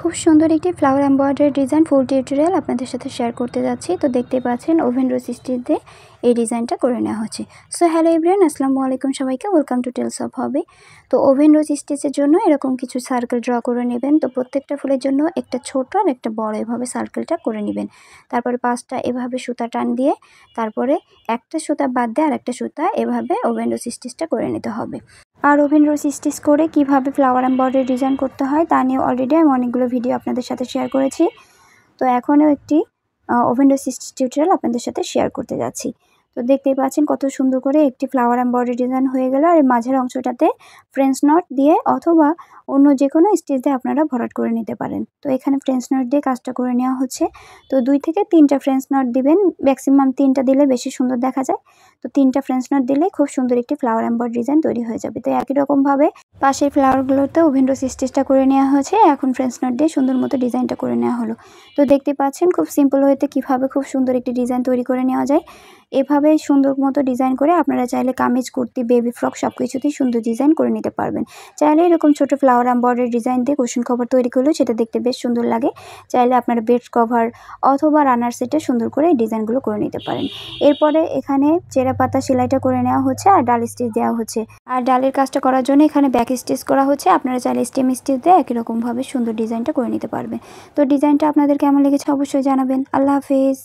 খুব সুন্দর একটি ফ্লাওয়ার এমব্রয়ডারি ডিজাইন ফুল টিউটোরিয়াল আপনাদের সাথে শেয়ার করতে যাচ্ছি। তো দেখতে পাচ্ছেন ওভেন রোজ স্টিচ দিয়ে এই ডিজাইনটা করে নেওয়া হচ্ছে। সো হ্যালো এভরিওয়ান, আসসালামু আলাইকুম সবাইকে, welcome to tales of hobby. তো ওভেন রোজ স্টিচের জন্য এরকম কিছু সার্কেল ড্র করে নেবেন। তো প্রত্যেকটা ফুলের জন্য একটা ছোট আর একটা বড় এভাবে সার্কেলটা করে নেবেন। তারপরে 5টা এভাবে সুতা টান দিয়ে তারপরে একটা সুতা বাদ দিয়ে আর একটা সুতা এভাবে ওভেন রোজ স্টিচটা করে নিতে হবে। আর ওভেন রোজ স্টিচ করে কিভাবে ফ্লাওয়ার এমব্রয়ডারি ডিজাইন করতে হয় তা নিয়ে অলরেডি আমি অনেকগুলো ভিডিও আপনাদের সাথে শেয়ার করেছি। তো এখনও একটি ওভেন রোজ স্টিচ টিউটোরিয়াল আপনাদের সাথে শেয়ার করতে যাচ্ছি। তো দেখতেই পাচ্ছেন কত সুন্দর করে একটি ফ্লাওয়ার এমব্রয়ডারি ডিজাইন হয়ে গেল। আর এই মাঝের অংশটাতে ফ্রেঞ্চ নট দিয়ে অথবা অন্য যে কোনো স্টিচ দিয়ে আপনারা ভরাট করে নিতে পারেন। তো এখানে ফ্রেঞ্চ নট দিয়ে কাজটা করে নেওয়া হচ্ছে। তো 2 থেকে 3টা ফ্রেঞ্চ নট দিবেন, ম্যাক্সিমাম 3টা দিলে বেশি সুন্দর দেখা যায়। তো 3টা ফ্রেঞ্চ নট দিলে খুব সুন্দর একটি ফ্লাওয়ার এমব্রয়ডারি ডিজাইন তৈরি হয়ে যাবে। তো একই রকমভাবে পাশের ফ্লাওয়ারগুলোতে ওভেন রোজ স্টিচটা করে নেওয়া হয়েছে। এখন ফ্রেঞ্চ নট দিয়ে সুন্দর মতো ডিজাইনটা করে নেওয়া হলো। তো দেখতে পাচ্ছেন খুব সিম্পল ওয়েতে কীভাবে খুব সুন্দর একটি ডিজাইন তৈরি করে নেওয়া যায়। এভাবে সুন্দর মতো ডিজাইন করে আপনারা চাইলে কামিজ, কুর্তি, বেবি ফ্রক সব কিছুতেই সুন্দর ডিজাইন করে নিতে পারবেন। চাইলে এরকম ছোট ফ্লাওয়ার এমব্রয়ডারি ডিজাইন দিয়ে কুশন কভার তৈরি করলেও সেটা দেখতে বেশ সুন্দর লাগে। চাইলে আপনারা বেড কভার অথবা রানার সেটে সুন্দর করে এই ডিজাইনগুলো করে নিতে পারেন। এরপরে এখানে চেরা পাতা সেলাইটা করে নেওয়া হচ্ছে আর ডাল স্টিচ দেওয়া হচ্ছে। আর ডালের কাজটা করার জন্য এখানে ব্যাক স্টিচ করা হচ্ছে। আপনারা চাইলে স্টেম স্টিচ দিয়ে একই রকমভাবে সুন্দর ডিজাইনটা করে নিতে পারবেন। তো ডিজাইনটা আপনাদের কেমন লেগেছে অবশ্যই জানাবেন। আল্লাহ হাফেজ।